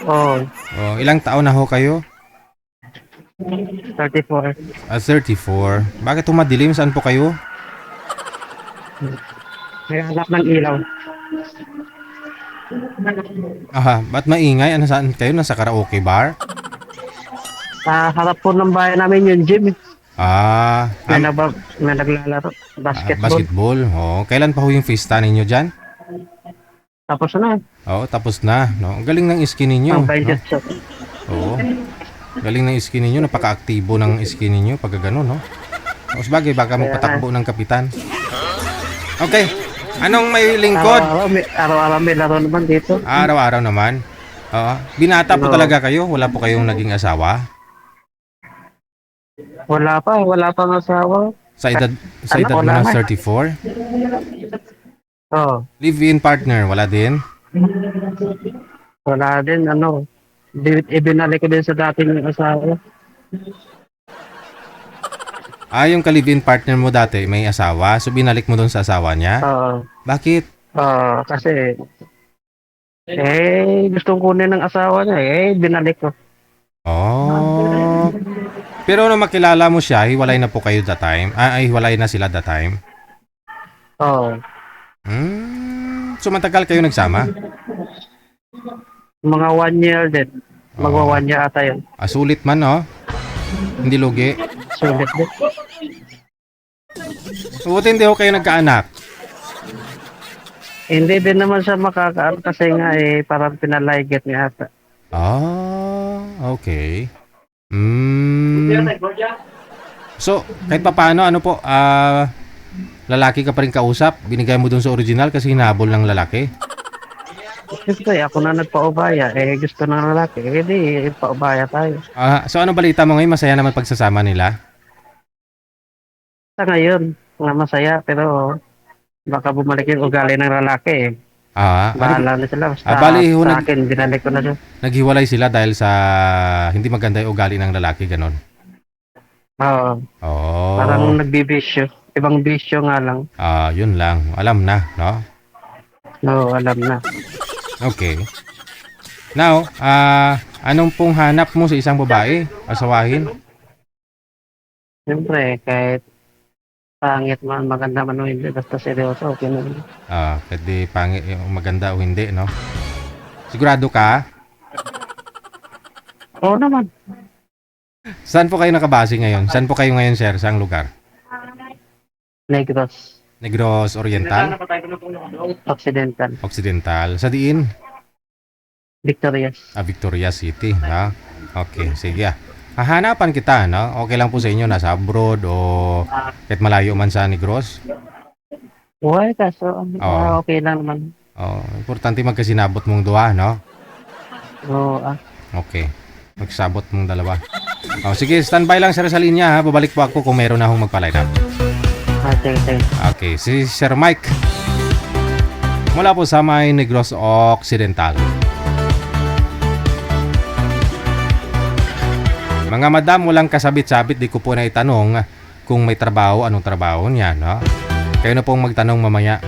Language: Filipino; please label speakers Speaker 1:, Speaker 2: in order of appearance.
Speaker 1: Oh,
Speaker 2: Oh, ilang taon na ho kayo?
Speaker 1: 34.
Speaker 2: 34. Bakit madilim? Saan po kayo?
Speaker 1: May hanap ng ilaw.
Speaker 2: Aha, ba't maingay? Ano, saan kayo? Nasa karaoke bar?
Speaker 1: Sa harap po ng bayan namin yung gym.
Speaker 2: Ah,
Speaker 1: May naglalaro. Basketball.
Speaker 2: basketball. Oh, kailan pa ho yung fiesta ninyo dyan?
Speaker 1: Tapos na.
Speaker 2: Oh, tapos na. No? Ang galing ng skin ninyo.
Speaker 1: Ang
Speaker 2: No?
Speaker 1: budget shot.
Speaker 2: Oo. Galing ng skin ninyo. Napaka-aktibo ng skin ninyo pag gano'n, no? O, sabagay, baka magpatakbo ng kapitan. Okay. Anong may lingkod?
Speaker 1: Araw-araw may laro naman dito.
Speaker 2: Araw-araw naman. Oo. Binata po
Speaker 1: No.
Speaker 2: talaga kayo? Wala po kayong naging asawa?
Speaker 1: Wala pa ng asawa.
Speaker 2: Sa edad, sa edad mo
Speaker 1: wala
Speaker 2: na
Speaker 1: na.
Speaker 2: 34?
Speaker 1: Oh,
Speaker 2: Live-in partner, wala din?
Speaker 1: wala din, ibinalik ko din sa dating asawa.
Speaker 2: Ah, yung ka-live-in partner mo dati, may asawa. So, binalik mo doon sa asawa niya?
Speaker 1: Oo.
Speaker 2: Bakit?
Speaker 1: Kasi, gustong kunin ng asawa niya, binalik ko.
Speaker 2: Oh. Pero nung makilala mo siya, hiwalay na po kayo that time? Ay, hiwalay na sila that time?
Speaker 1: Oo.
Speaker 2: So, matagal kayo nagsama?
Speaker 1: Mga 1 year din. Magwa 1 year ata yun.
Speaker 2: Ah, sulit man, no? Hindi lugi.
Speaker 1: Sulit din.
Speaker 2: Buti hindi ho kayo nagkaanak.
Speaker 1: Hindi din naman siya makakaan kasi nga parang pinalaygit niya ata.
Speaker 2: Ah, okay. So, kahit pa paano, ano po, lalaki ka pa rin kausap? Binigay mo dun sa original kasi hinabol ng lalaki?
Speaker 1: Siyempre, ako na nagpaubaya. Gusto ng lalaki. Di, paubaya tayo.
Speaker 2: So, ano balita mo ngayon? Masaya naman pagsasama nila?
Speaker 1: Sa ngayon, nga masaya, pero baka bumalik yung ugali ng lalaki. Bahala na sila. Basta
Speaker 2: bali,
Speaker 1: sa akin, binalik ko na siya.
Speaker 2: Naghiwalay sila dahil sa hindi maganda yung ugali ng lalaki, ganon?
Speaker 1: Oo.
Speaker 2: Oh.
Speaker 1: Parang nagbibisyo. Ibang bisyo nga lang.
Speaker 2: Yun lang. Alam na, no?
Speaker 1: Oo, alam na.
Speaker 2: Okay. Now, anong pong hanap mo sa isang babae? Asawahin?
Speaker 1: Siyempre, kahit pangit man, maganda man o hindi, basta seryoso, okay na.
Speaker 2: Pwede pangit, maganda o hindi, no? Sigurado ka?
Speaker 1: Oo naman.
Speaker 2: Saan po kayo nakabase ngayon? Saan po kayo ngayon, sir? Saang lugar?
Speaker 1: Negros.
Speaker 2: Negros Oriental?
Speaker 1: Occidental.
Speaker 2: Occidental? Sa diin?
Speaker 1: Victorious.
Speaker 2: Victoria City, ha? Okay, sige. Hahanapan kita, no? Okay lang po sa inyo, nasa abroad o kahit malayo man sa Negros?
Speaker 1: Uy, kaso, okay lang naman.
Speaker 2: Importante magkasinabot mong duwa, no?
Speaker 1: Oo,
Speaker 2: Okay. Magsabot mong dalawa. Sige, standby lang sir sa linya, ha? Babalik po ako kung meron na akong magpa-line up.
Speaker 1: sige.
Speaker 2: Okay, si Sir Mike. Mula po sa may Negros Occidental. Mga madam, walang kasabit-sabit, di ko po na itanong kung may trabaho, anong trabaho niya, no? Kayo na pong magtanong mamaya.